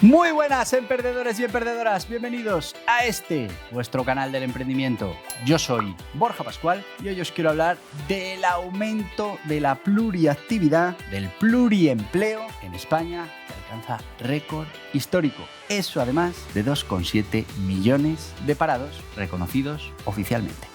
Muy buenas, emprendedores y emprendedoras, bienvenidos a vuestro canal del emprendimiento. Yo soy Borja Pascual y hoy os quiero hablar del aumento de la pluriactividad, del pluriempleo en España, que alcanza récord histórico. Eso además de 2,7 millones de parados reconocidos oficialmente.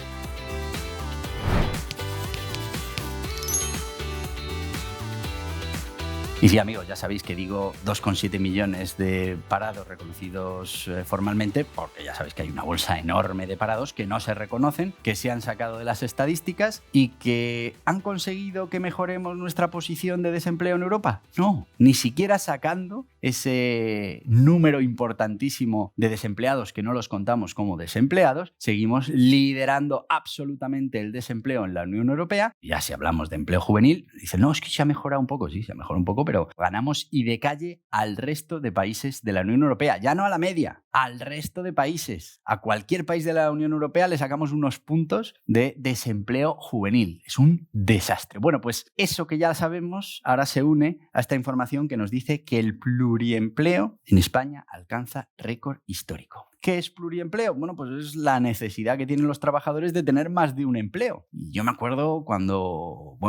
Y sí, amigos, ya sabéis que digo 2,7 millones de parados reconocidos formalmente, porque ya sabéis que hay una bolsa enorme de parados que no se reconocen, que se han sacado de las estadísticas y que han conseguido que mejoremos nuestra posición de desempleo en Europa. No, ni siquiera sacando ese número importantísimo de desempleados que no los contamos como desempleados, seguimos liderando absolutamente el desempleo en la Unión Europea. Ya si hablamos de empleo juvenil, dicen, no, es que se ha mejorado un poco. Sí, se ha mejorado un poco, pero ganamos y de calle al resto de países de la Unión Europea. Ya no a la media, al resto de países. A cualquier país de la Unión Europea le sacamos unos puntos de desempleo juvenil. Es un desastre. Bueno, pues eso que ya sabemos ahora se une a esta información que nos dice que el pluriempleo en España alcanza récord histórico. ¿Qué es pluriempleo? Bueno, pues es la necesidad que tienen los trabajadores de tener más de un empleo. Y yo me acuerdo cuando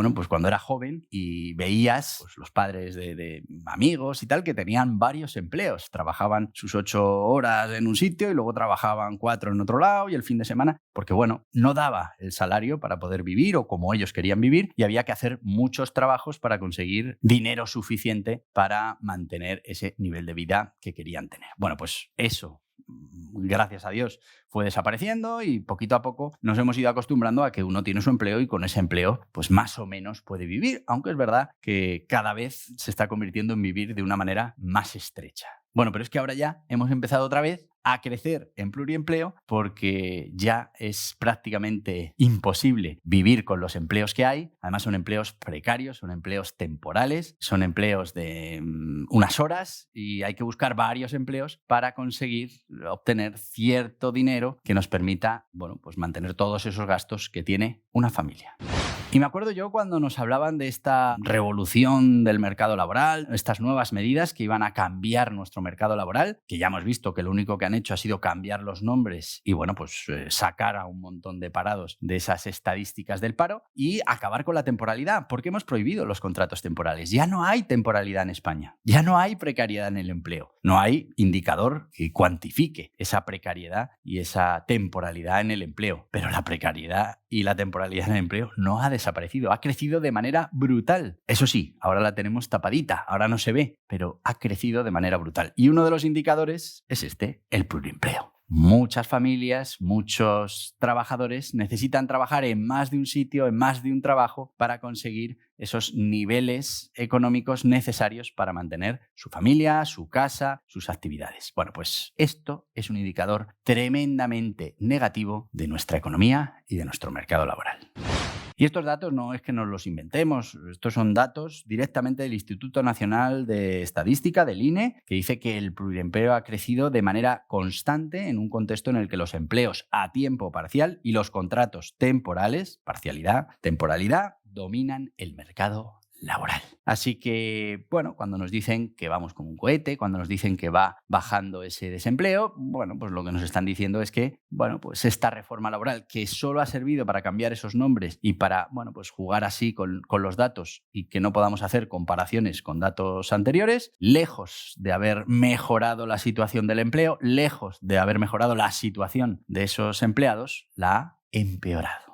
era joven y veías los padres de amigos y tal que tenían varios empleos. Trabajaban sus 8 horas en un sitio y luego trabajaban 4 en otro lado y el fin de semana, porque no daba el salario para poder vivir o como ellos querían vivir y había que hacer muchos trabajos para conseguir dinero suficiente para mantener ese nivel de vida que querían tener. Bueno, pues eso, gracias a Dios, fue desapareciendo y poquito a poco nos hemos ido acostumbrando a que uno tiene su empleo y con ese empleo pues más o menos puede vivir, aunque es verdad que cada vez se está convirtiendo en vivir de una manera más estrecha. Bueno, pero es que ahora ya hemos empezado otra vez a crecer en pluriempleo porque ya es prácticamente imposible vivir con los empleos que hay. Además son empleos precarios, son empleos temporales, son empleos de unas horas y hay que buscar varios empleos para conseguir obtener cierto dinero que nos permita, mantener todos esos gastos que tiene una familia. Y me acuerdo yo cuando nos hablaban de esta revolución del mercado laboral, estas nuevas medidas que iban a cambiar nuestro mercado laboral, que ya hemos visto que lo único que han hecho ha sido cambiar los nombres y sacar a un montón de parados de esas estadísticas del paro y acabar con la temporalidad, porque hemos prohibido los contratos temporales. Ya no hay temporalidad en España, ya no hay precariedad en el empleo, no hay indicador que cuantifique esa precariedad y esa temporalidad en el empleo, pero la precariedad y la temporalidad en el empleo no ha desaparecido, ha crecido de manera brutal. Eso sí, ahora la tenemos tapadita, ahora no se ve, pero ha crecido de manera brutal. Y uno de los indicadores es el pluriempleo. Muchas familias, muchos trabajadores necesitan trabajar en más de un sitio, en más de un trabajo para conseguir esos niveles económicos necesarios para mantener su familia, su casa, sus actividades. Bueno, pues esto es un indicador tremendamente negativo de nuestra economía y de nuestro mercado laboral. Y estos datos no es que nos los inventemos, estos son datos directamente del Instituto Nacional de Estadística, del INE, que dice que el pluriempleo ha crecido de manera constante en un contexto en el que los empleos a tiempo parcial y los contratos temporales, parcialidad, temporalidad, dominan el mercado laboral. Así que, cuando nos dicen que vamos como un cohete, cuando nos dicen que va bajando ese desempleo, pues lo que nos están diciendo es que, esta reforma laboral que solo ha servido para cambiar esos nombres y para, jugar así con los datos y que no podamos hacer comparaciones con datos anteriores, lejos de haber mejorado la situación del empleo, lejos de haber mejorado la situación de esos empleados, la ha empeorado.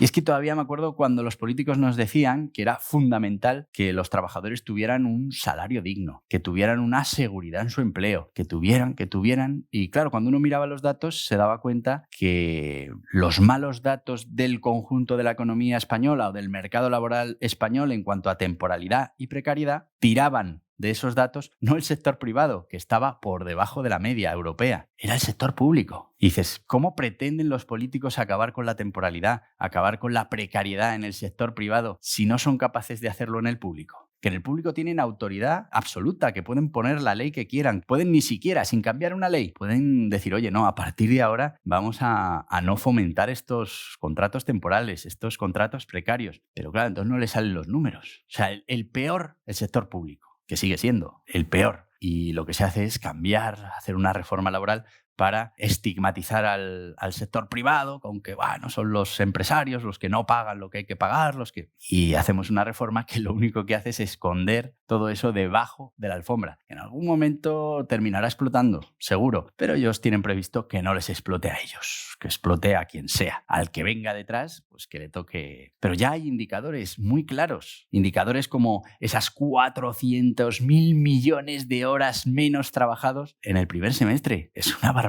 Y es que todavía me acuerdo cuando los políticos nos decían que era fundamental que los trabajadores tuvieran un salario digno, que tuvieran una seguridad en su empleo, que tuvieran. Y claro, cuando uno miraba los datos se daba cuenta que los malos datos del conjunto de la economía española o del mercado laboral español en cuanto a temporalidad y precariedad tiraban de esos datos no el sector privado, que estaba por debajo de la media europea, era el sector público. Y dices, ¿cómo pretenden los políticos acabar con la temporalidad, acabar con la precariedad en el sector privado si no son capaces de hacerlo en el público? Que en el público tienen autoridad absoluta, que pueden poner la ley que quieran, pueden ni siquiera, sin cambiar una ley, pueden decir, oye, no, a partir de ahora vamos a no fomentar estos contratos temporales, estos contratos precarios. Pero claro, entonces no le salen los números. O sea, el peor, el sector público, que sigue siendo el peor. y lo que se hace es cambiar, hacer una reforma laboral para estigmatizar al sector privado, con que bueno, son los empresarios los que no pagan lo que hay que pagar, y hacemos una reforma que lo único que hace es esconder todo eso debajo de la alfombra. En algún momento terminará explotando, seguro, pero ellos tienen previsto que no les explote a ellos, que explote a quien sea. Al que venga detrás, pues que le toque. Pero ya hay indicadores muy claros, indicadores como esas 400.000 millones de horas menos trabajados en el primer semestre. Es una barbaridad.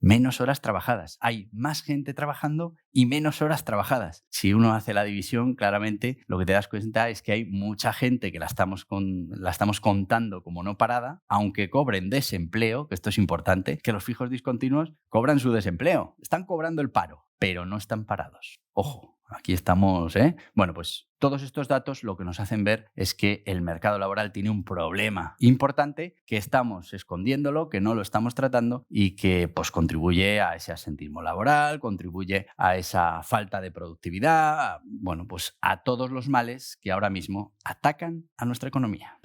Menos horas trabajadas. Hay más gente trabajando y menos horas trabajadas. Si uno hace la división, claramente lo que te das cuenta es que hay mucha gente que la estamos contando como no parada, aunque cobren desempleo, que esto es importante, que los fijos discontinuos cobran su desempleo. Están cobrando el paro, pero no están parados. Ojo, aquí estamos, ¿eh? Bueno, pues todos estos datos lo que nos hacen ver es que el mercado laboral tiene un problema importante, que estamos escondiéndolo, que no lo estamos tratando y que pues contribuye a ese asentismo laboral, contribuye a esa falta de productividad, bueno, pues a todos los males que ahora mismo atacan a nuestra economía.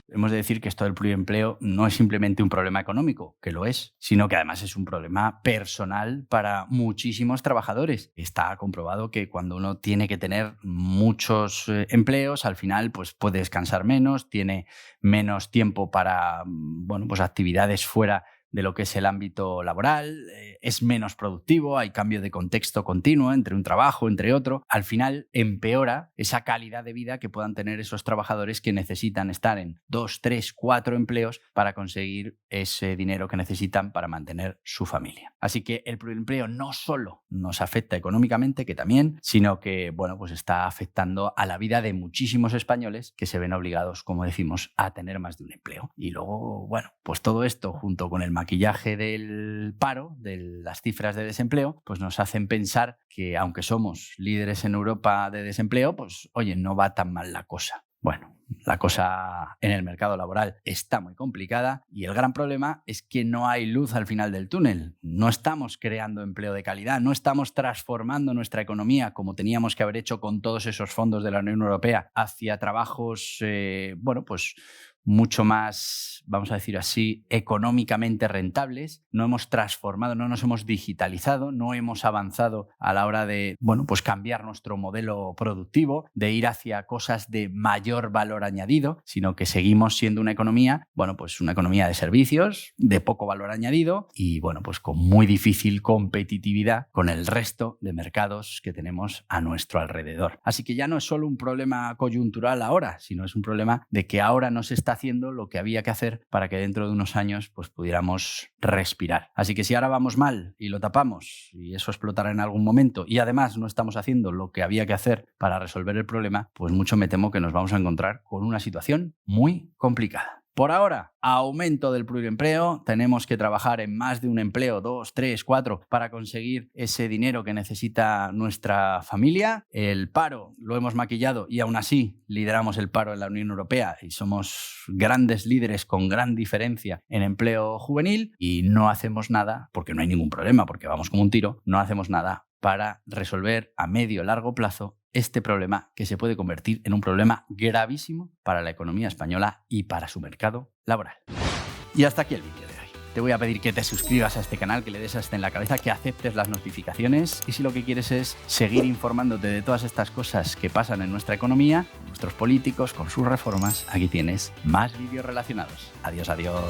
Hemos de decir que esto del pluriempleo no es simplemente un problema económico, que lo es, sino que además es un problema personal para muchísimos trabajadores. Está comprobado que cuando uno tiene que tener muchos empleos, al final pues puede descansar menos, tiene menos tiempo para bueno, pues actividades fuera de lo que es el ámbito laboral, es menos productivo, hay cambio de contexto continuo entre un trabajo, entre otro. Al final empeora esa calidad de vida que puedan tener esos trabajadores que necesitan estar en 2, 3, 4 empleos para conseguir ese dinero que necesitan para mantener su familia. Así que el pluriempleo no solo nos afecta económicamente, que también, sino que bueno, pues está afectando a la vida de muchísimos españoles que se ven obligados, como decimos, a tener más de un empleo. Y luego, bueno, pues todo esto junto con el maquillaje del paro, de las cifras de desempleo, pues nos hacen pensar que aunque somos líderes en Europa de desempleo, pues oye, no va tan mal la cosa. Bueno, la cosa en el mercado laboral está muy complicada y el gran problema es que no hay luz al final del túnel. No estamos creando empleo de calidad, no estamos transformando nuestra economía como teníamos que haber hecho con todos esos fondos de la Unión Europea hacia trabajos, bueno, pues mucho más, vamos a decir así, económicamente rentables. No hemos transformado, no nos hemos digitalizado, no hemos avanzado a la hora de, bueno, pues cambiar nuestro modelo productivo, de ir hacia cosas de mayor valor añadido, sino que seguimos siendo una economía, bueno, pues una economía de servicios, de poco valor añadido y, bueno, pues con muy difícil competitividad con el resto de mercados que tenemos a nuestro alrededor. Así que ya no es solo un problema coyuntural ahora, sino es un problema de que ahora no se está haciendo lo que había que hacer para que dentro de unos años pues pudiéramos respirar. Así que si ahora vamos mal y lo tapamos y eso explotará en algún momento y además no estamos haciendo lo que había que hacer para resolver el problema, pues mucho me temo que nos vamos a encontrar con una situación muy complicada. Por ahora, aumento del pluriempleo, tenemos que trabajar en más de un empleo, 2, 3, 4, para conseguir ese dinero que necesita nuestra familia. El paro lo hemos maquillado y aún así lideramos el paro en la Unión Europea y somos grandes líderes con gran diferencia en empleo juvenil y no hacemos nada, porque no hay ningún problema, porque vamos como un tiro, no hacemos nada para resolver a medio o largo plazo este problema que se puede convertir en un problema gravísimo para la economía española y para su mercado laboral. Y hasta aquí el vídeo de hoy. Te voy a pedir que te suscribas a este canal, que le des hasta en la cabeza, que aceptes las notificaciones y si lo que quieres es seguir informándote de todas estas cosas que pasan en nuestra economía, nuestros políticos con sus reformas, aquí tienes más vídeos relacionados. Adiós, adiós.